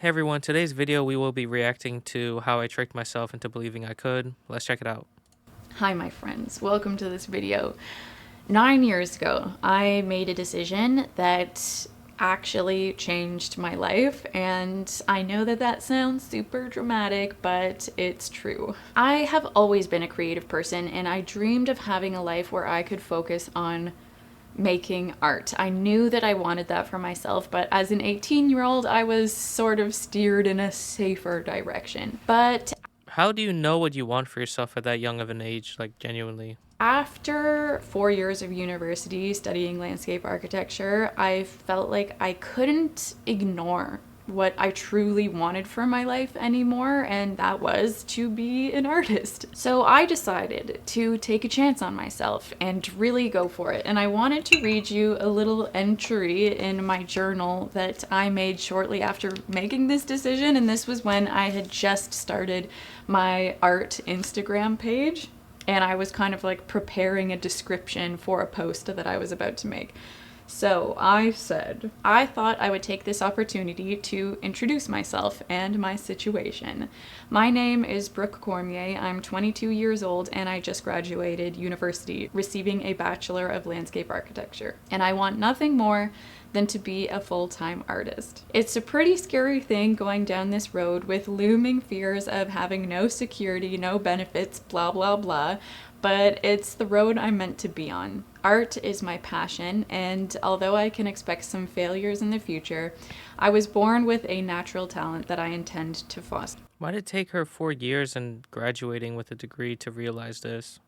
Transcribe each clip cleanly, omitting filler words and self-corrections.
Hey everyone, today's video we will be reacting to how I tricked myself into believing I could. Let's check it out. Hi my friends, welcome to this video. 9 years ago, I made a decision that actually changed my life, and I know that that sounds super dramatic, but it's true. I have always been a creative person, and I dreamed of having a life where I could focus on making art. I knew that I wanted that for myself, but as an 18-year-old, I was sort of steered in a safer direction. But How do you know what you want for yourself at that young of an age, like genuinely? after 4 years of university studying landscape architecture, I felt like I couldn't ignore what I truly wanted for my life anymore, and that was to be an artist. So I decided to take a chance on myself and really go for it. And I wanted to read you a little entry in my journal that I made shortly after making this decision, and this was when I had just started my art Instagram page, and I was kind of like preparing a description for a post that I was about to make. So I said, I thought I would take this opportunity to introduce myself and my situation. My name is Brooke Cormier. I'm 22 years old and I just graduated university, receiving a Bachelor of Landscape Architecture. And I want nothing more than to be a full-time artist. It's a pretty scary thing going down this road with looming fears of having no security, no benefits, blah blah blah, but it's the road I'm meant to be on. Art is my passion, and although I can expect some failures in the future, I was born with a natural talent that I intend to foster. Why did it take her 4 years and graduating with a degree to realize this?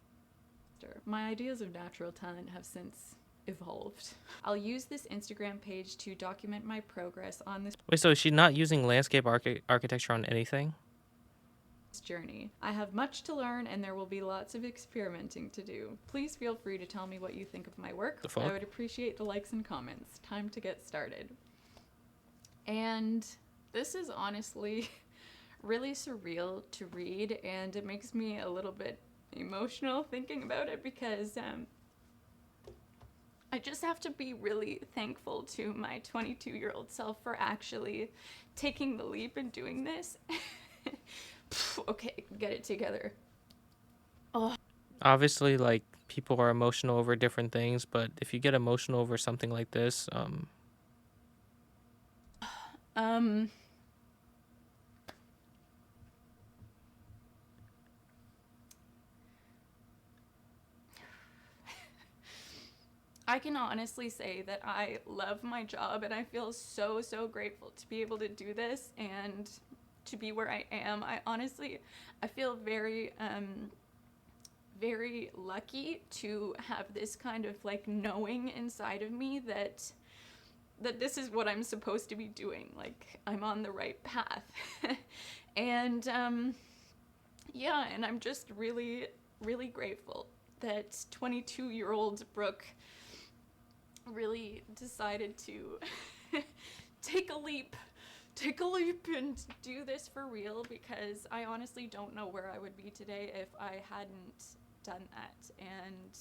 My ideas of natural talent have since evolved. I'll use this Instagram page to document my progress on this Wait, so is she not using landscape architecture on anything? journey. I have much to learn and there will be lots of experimenting to do. Please feel free to tell me what you think of my work. The I fuck? would appreciate the likes and comments. Time to get started. And this is honestly really surreal to read, and it makes me a little bit emotional thinking about it because I just have to be really thankful to my 22-year-old self for actually taking the leap and doing this. Okay, get it together. Oh. Obviously, like, people are emotional over different things, but if you get emotional over something like this, Um, I can honestly say that I love my job and I feel so, so grateful to be able to do this and to be where I am. I feel very, very lucky to have this kind of like knowing inside of me that this is what I'm supposed to be doing. Like, I'm on the right path. And yeah, and I'm just really, really grateful that 22-year-old Brooke really decided to take a leap and do this for real, because I honestly don't know where I would be today if I hadn't done that. And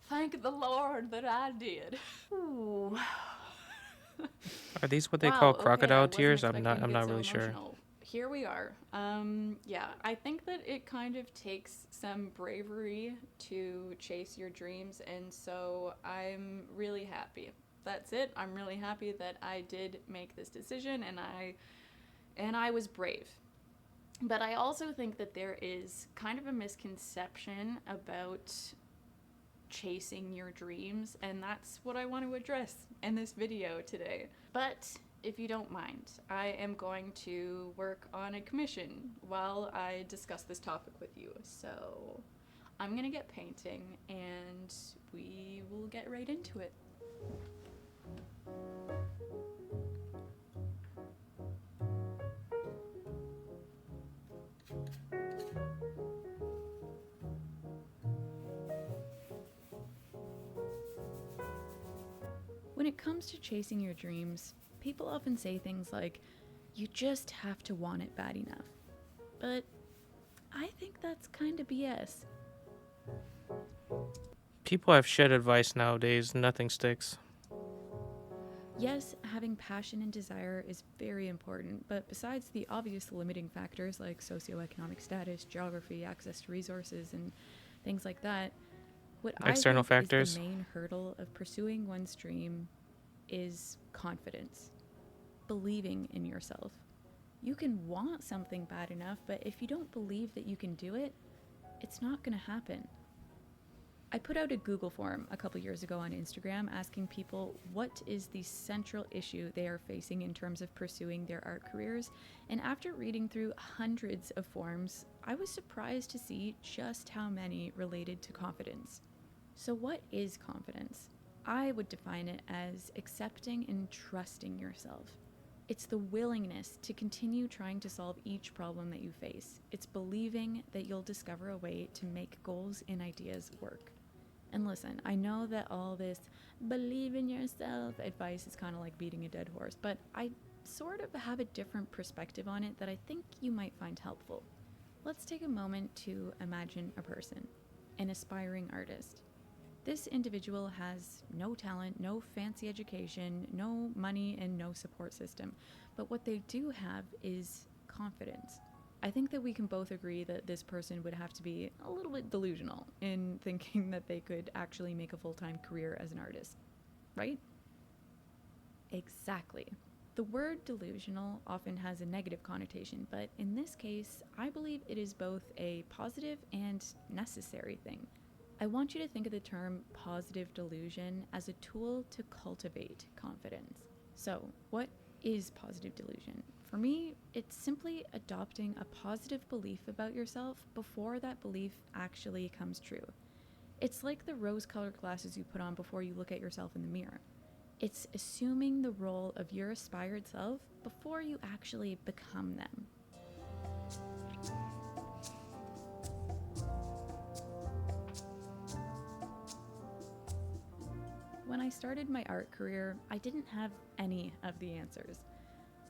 thank the Lord that I did. Ooh. are these what they call Wow, okay, I crocodile wasn't tears? expecting to I'm get not so really sure. emotional. Here we are. Yeah, I think that it kind of takes some bravery to chase your dreams, and so I'm really happy. That's it. I'm really happy that I did make this decision, and I was brave. But I also think that there is kind of a misconception about chasing your dreams, and that's what I want to address in this video today. But if you don't mind, I am going to work on a commission while I discuss this topic with you. So I'm gonna get painting and we will get right into it. When it comes to chasing your dreams, people often say things like, you just have to want it bad enough. But I think that's kind of BS. People have shit advice nowadays, nothing sticks. Yes, having passion and desire is very important, but besides the obvious limiting factors like socioeconomic status, geography, access to resources, and things like that, what I External think is the factors. main hurdle of pursuing one's dream is confidence, believing in yourself. You can want something bad enough, but if you don't believe that you can do it, it's not going to happen. I put out a Google form a couple years ago on Instagram asking people what is the central issue they are facing in terms of pursuing their art careers. And after reading through hundreds of forms, I was surprised to see just how many related to confidence. So, what is confidence? I would define it as accepting and trusting yourself. It's the willingness to continue trying to solve each problem that you face. It's believing that you'll discover a way to make goals and ideas work. And listen, I know that all this believe in yourself advice is kind of like beating a dead horse, but I sort of have a different perspective on it that I think you might find helpful. Let's take a moment to imagine a person, an aspiring artist. This individual has no talent, no fancy education, no money, and no support system. But what they do have is confidence. I think that we can both agree that this person would have to be a little bit delusional in thinking that they could actually make a full time career as an artist, right? Exactly. The word delusional often has a negative connotation, but in this case, I believe it is both a positive and necessary thing. I want you to think of the term positive delusion as a tool to cultivate confidence. So, what is positive delusion? For me, it's simply adopting a positive belief about yourself before that belief actually comes true. It's like the rose colored glasses you put on before you look at yourself in the mirror. It's assuming the role of your aspired self before you actually become them. When I started my art career, I didn't have any of the answers.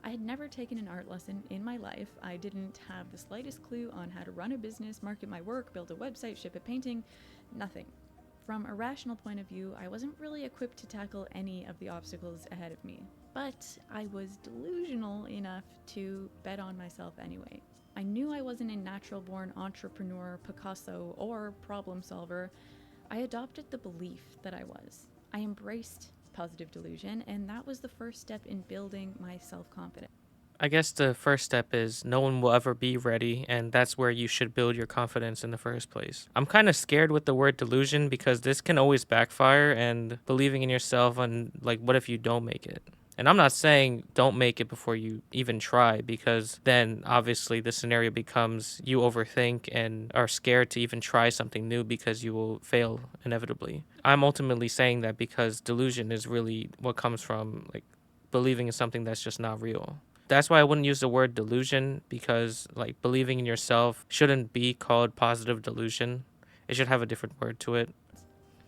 I had never taken an art lesson in my life. I didn't have the slightest clue on how to run a business, market my work, build a website, ship a painting, nothing. From a rational point of view, I wasn't really equipped to tackle any of the obstacles ahead of me. But I was delusional enough to bet on myself anyway. I knew I wasn't a natural born entrepreneur, Picasso, or problem solver. I adopted the belief that I was. I embraced positive delusion, and that was the first step in building my self confidence. I guess the first step is no one will ever be ready, and that's where you should build your confidence in the first place. I'm kind of scared with the word delusion because this can always backfire and believing in yourself and like what if you don't make it? And I'm not saying don't make it before you even try because then obviously the scenario becomes you overthink and are scared to even try something new because you will fail inevitably. I'm ultimately saying that because delusion is really what comes from like believing in something that's just not real. That's why I wouldn't use the word delusion because like believing in yourself shouldn't be called positive delusion. It should have a different word to it.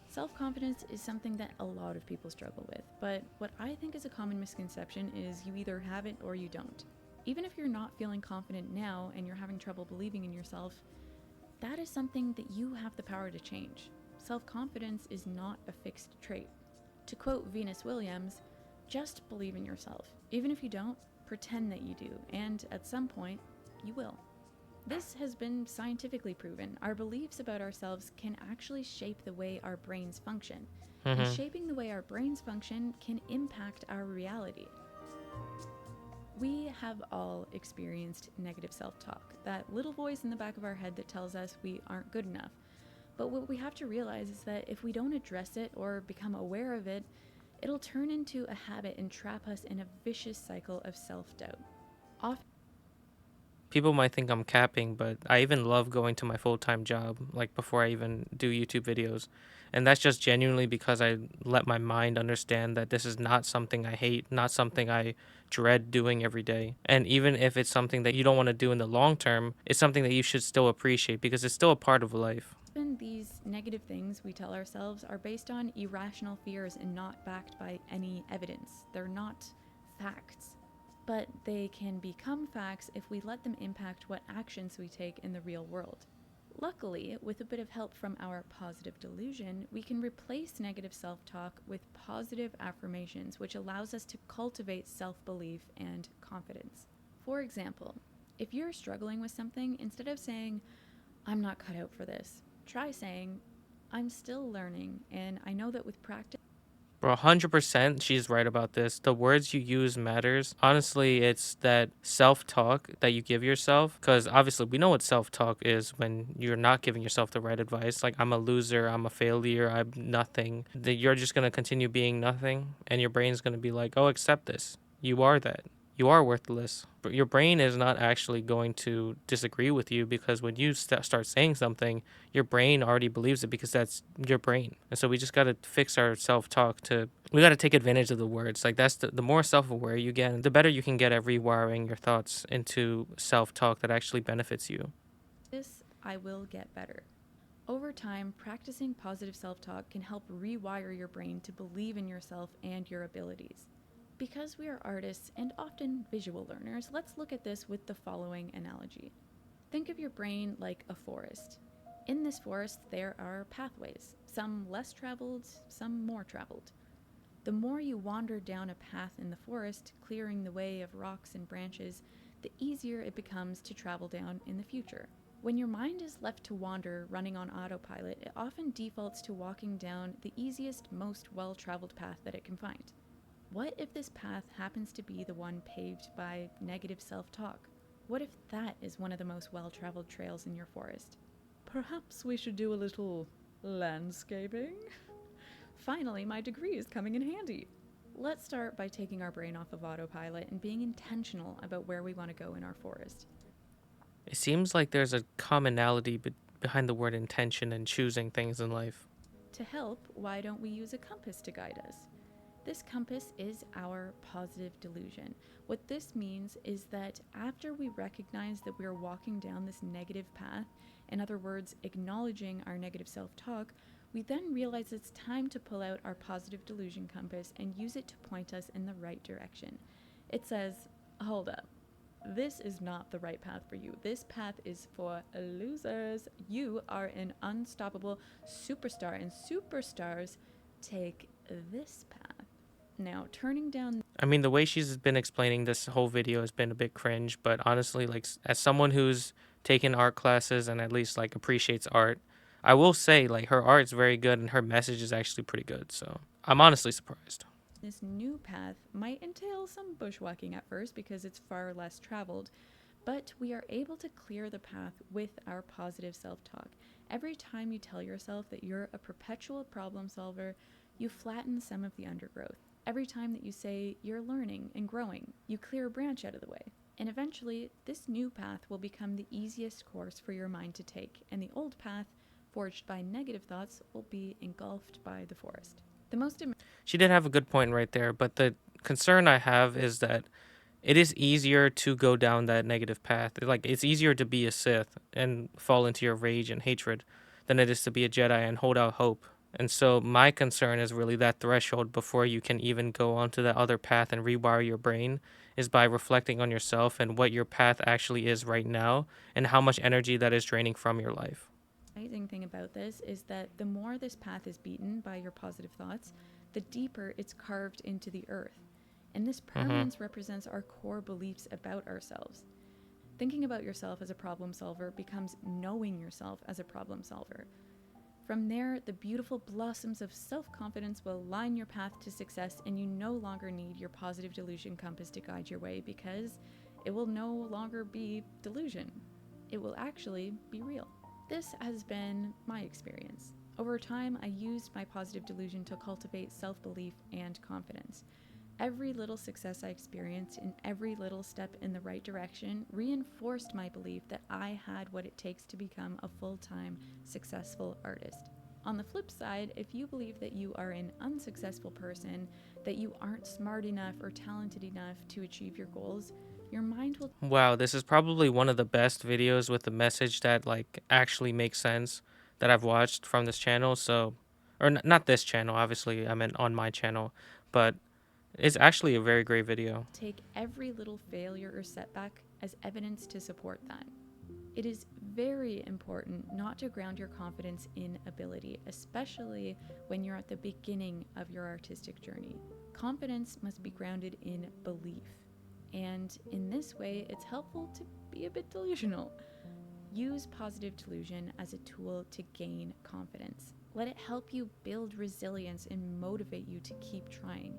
Self confidence is something that a lot of people struggle with, but what I think is a common misconception is you either have it or you don't. Even if you're not feeling confident now and you're having trouble believing in yourself, that is something that you have the power to change. Self confidence is not a fixed trait. To quote Venus Williams, just believe in yourself. Even if you don't, pretend that you do, and at some point, you will. This has been scientifically proven. Our beliefs about ourselves can actually shape the way our brains function, and Hmm. shaping the way our brains function can impact our reality. We have all experienced negative self talk, that little voice in the back of our head that tells us we aren't good enough. But what we have to realize is that if we don't address it or become aware of it, it'll turn into a habit and trap us in a vicious cycle of self doubt. Often, People might think I'm capping, but I even love going to my full-time job like before I even do YouTube videos. And that's just genuinely because I let my mind understand that this is not something I hate, not something I dread doing every day. And even if it's something that you don't want to do in the long term, it's something that you should still appreciate because it's still a part of life. these negative things we tell ourselves are based on irrational fears and not backed by any evidence. They're not facts. But they can become facts if we let them impact what actions we take in the real world. Luckily, with a bit of help from our positive delusion, we can replace negative self talk with positive affirmations, which allows us to cultivate self belief and confidence. For example, if you're struggling with something, instead of saying, I'm not cut out for this, try saying, I'm still learning, and I know that with practice. Bro, 100% she's right about this. The words you use matters. Honestly, it's that self-talk that you give yourself, because obviously we know what self-talk is when you're not giving yourself the right advice. Like, I'm a loser, I'm a failure, I'm nothing. That you're just going to continue being nothing, and your brain's going to be like, oh, accept this. You are that. You are worthless. But your brain is not actually going to disagree with you, because when you start saying something, your brain already believes it because that's your brain. And so we just got to fix our self-talk we got to take advantage of the words. Like, that's the more self-aware you get, the better you can get at rewiring your thoughts into self-talk that actually benefits you. This, I will get better. Over time, practicing positive self talk can help rewire your brain to believe in yourself and your abilities. Because we are artists and often visual learners, let's look at this with the following analogy. Think of your brain like a forest. In this forest, there are pathways, some less traveled, some more traveled. The more you wander down a path in the forest, clearing the way of rocks and branches, the easier it becomes to travel down in the future. When your mind is left to wander running on autopilot, it often defaults to walking down the easiest, most well traveled path that it can find. What if this path happens to be the one paved by negative self talk? What if that is one of the most well traveled trails in your forest? Perhaps we should do a little landscaping? Finally, my degree is coming in handy. Let's start by taking our brain off of autopilot and being intentional about where we want to go in our forest. It seems like there's a commonality behind the word intention and choosing things in life. To help, why don't we use a compass to guide us? This compass is our positive delusion. What this means is that after we recognize that we are walking down this negative path, in other words, acknowledging our negative self talk, we then realize it's time to pull out our positive delusion compass and use it to point us in the right direction. It says, hold up. This is not the right path for you. This path is for losers. You are an unstoppable superstar, and superstars take this path. Now, turning down. I mean, the way she's been explaining this whole video has been a bit cringe, but honestly, like, as someone who's taken art classes and at least like appreciates art, I will say like her art's very good and her message is actually pretty good. So I'm honestly surprised. This new path might entail some bushwhacking at first because it's far less traveled, but we are able to clear the path with our positive self talk. Every time you tell yourself that you're a perpetual problem solver, you flatten some of the undergrowth. Every time that you say you're learning and growing, you clear a branch out of the way. And eventually, this new path will become the easiest course for your mind to take, and the old path, forged by negative thoughts, will be engulfed by the forest. The most She did have a good point right there, but the concern I have is that it is easier to go down that negative path. Like, it's easier to be a Sith and fall into your rage and hatred than it is to be a Jedi and hold out hope. And so my concern is really that threshold before you can even go onto the other path and rewire your brain is by reflecting on yourself and what your path actually is right now and how much energy that is draining from your life. amazing thing about this is that the more this path is beaten by your positive thoughts, the deeper it's carved into the earth. And this Mm-hmm. permanence represents our core beliefs about ourselves. Thinking about yourself as a problem solver becomes knowing yourself as a problem solver. From there, the beautiful blossoms of self confidence will line your path to success, and you no longer need your positive delusion compass to guide your way because it will no longer be delusion. It will actually be real. This has been my experience. Over time, I used my positive delusion to cultivate self belief and confidence. Every little success I experienced and every little step in the right direction reinforced my belief that I had what it takes to become a full-time, successful artist. On the flip side, if you believe that you are an unsuccessful person, that you aren't smart enough or talented enough to achieve your goals, your mind will. Wow, this is probably one of the best videos with a message that like actually makes sense that I've watched from this channel. So, or not this channel, obviously, I meant on my channel, but it's actually a very great video. Take every little failure or setback as evidence to support that. It is very important not to ground your confidence in ability, especially when you're at the beginning of your artistic journey. Confidence must be grounded in belief. And in this way, it's helpful to be a bit delusional. Use positive delusion as a tool to gain confidence. Let it help you build resilience and motivate you to keep trying.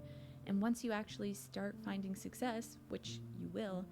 And once you actually start finding success, which you will,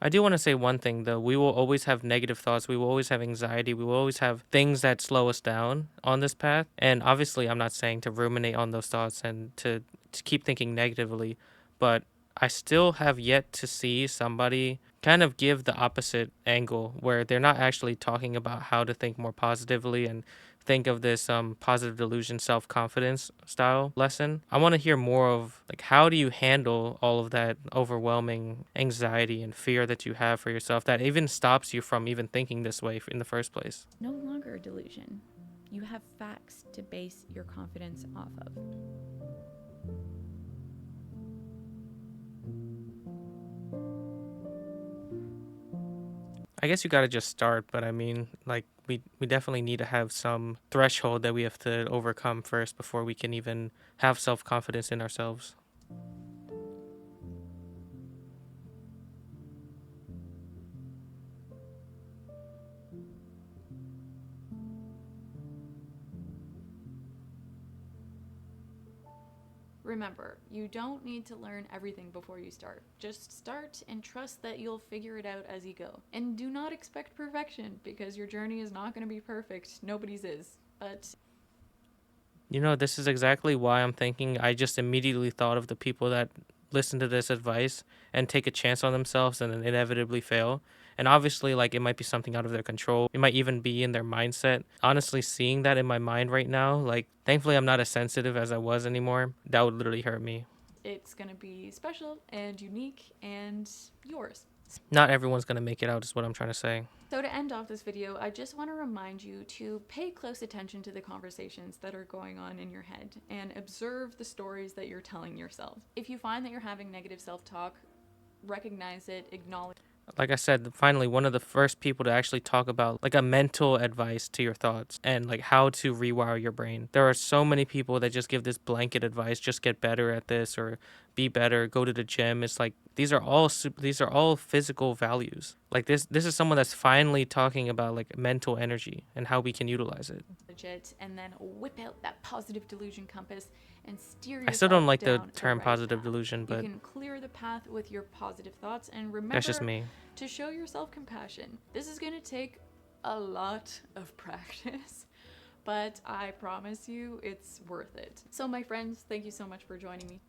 I do want to say one thing though. We will always have negative thoughts. We will always have anxiety. We will always have things that slow us down on this path. And obviously, I'm not saying to ruminate on those thoughts and to keep thinking negatively, but I still have yet to see somebody kind of give the opposite angle where they're not actually talking about how to think more positively and think of this positive delusion self-confidence style lesson. I want to hear more of like how do you handle all of that overwhelming anxiety and fear that you have for yourself that even stops you from even thinking this way in the first place. no longer a delusion. You have facts to base your confidence off of. I guess you got to just start, but I mean, like we definitely need to have some threshold that we have to overcome first before we can even have self-confidence in ourselves. Remember, you don't need to learn everything before you start. Just start and trust that you'll figure it out as you go. And do not expect perfection because your journey is not going to be perfect. Nobody's is. But You know, this is exactly why I'm thinking I just immediately thought of the people that listen to this advice and take a chance on themselves and then inevitably fail. And obviously, like, it might be something out of their control. It might even be in their mindset. Honestly, seeing that in my mind right now, like, thankfully, I'm not as sensitive as I was anymore. That would literally hurt me. it's going to be special and unique and yours. Not everyone's going to make it out, is what I'm trying to say. So, to end off this video, I just want to remind you to pay close attention to the conversations that are going on in your head and observe the stories that you're telling yourself. If you find that you're having negative self talk, recognize it, acknowledge. Like I said, finally, one of the first people to actually talk about like a mental advice to your thoughts and like how to rewire your brain. There are so many people that just give this blanket advice, just get better at this or be better, go to the gym. It's like these are all physical values. Like this is someone that's finally talking about like mental energy and how we can utilize it. It and then whip out that positive delusion compass and steer I still don't yourself like the down the term right positive path. delusion, You but can clear the path with your positive thoughts and that's just remember me. to show yourself compassion. This is going to take a lot of practice, but I promise you it's worth it. So my friends, thank you so much for joining me.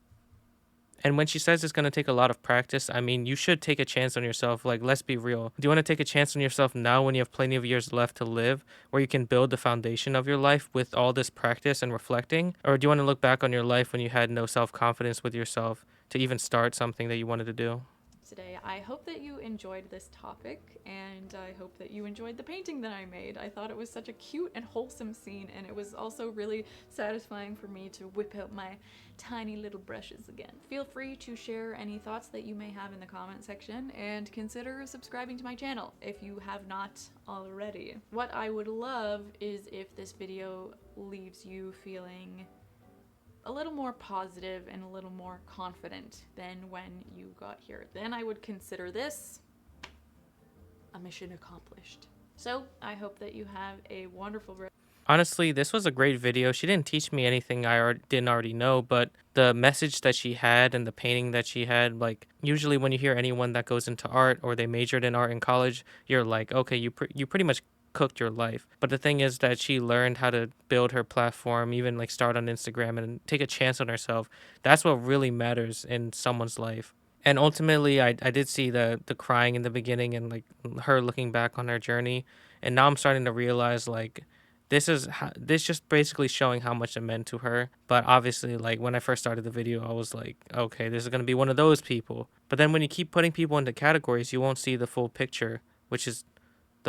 And when she says it's going to take a lot of practice, I mean, you should take a chance on yourself. Like, let's be real. Do you want to take a chance on yourself now when you have plenty of years left to live, where you can build the foundation of your life with all this practice and reflecting? Or do you want to look back on your life when you had no self-confidence with yourself to even start something that you wanted to do? Today. I hope that you enjoyed this topic and I hope that you enjoyed the painting that I made. I thought it was such a cute and wholesome scene and it was also really satisfying for me to whip out my tiny little brushes again. Feel free to share any thoughts that you may have in the comment section and consider subscribing to my channel if you have not already. What I would love is if this video leaves you feeling a little more positive and a little more confident than when you got here. Then I would consider this a mission accomplished. So I hope that you have a wonderful rest. Honestly, this was a great video. She didn't teach me anything I didn't already know, but the message that she had and the painting that she had, like, usually when you hear anyone that goes into art or they majored in art in college, you're like, okay, you pretty much cooked your life. But the thing is that she learned how to build her platform, even like start on Instagram and take a chance on herself. That's what really matters in someone's life. And ultimately, I did see the crying in the beginning and like her looking back on her journey. And now I'm starting to realize like this just basically showing how much it meant to her. But obviously, like when I first started the video, I was like, okay, this is gonna be one of those people. But then when you keep putting people into categories, you won't see the full picture, which is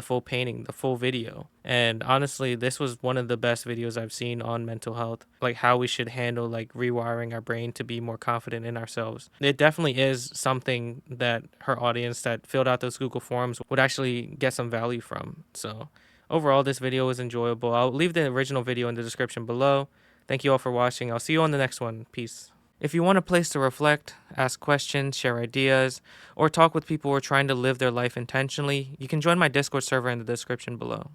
the full painting, the full video. And honestly, this was one of the best videos I've seen on mental health, like how we should handle like rewiring our brain to be more confident in ourselves. It definitely is something that her audience that filled out those Google Forms would actually get some value from. So overall, this video was enjoyable. I'll leave the original video in the description below. Thank you all for watching. I'll see you on the next one. Peace. If you want a place to reflect, ask questions, share ideas, or talk with people who are trying to live their life intentionally, you can join my Discord server in the description below.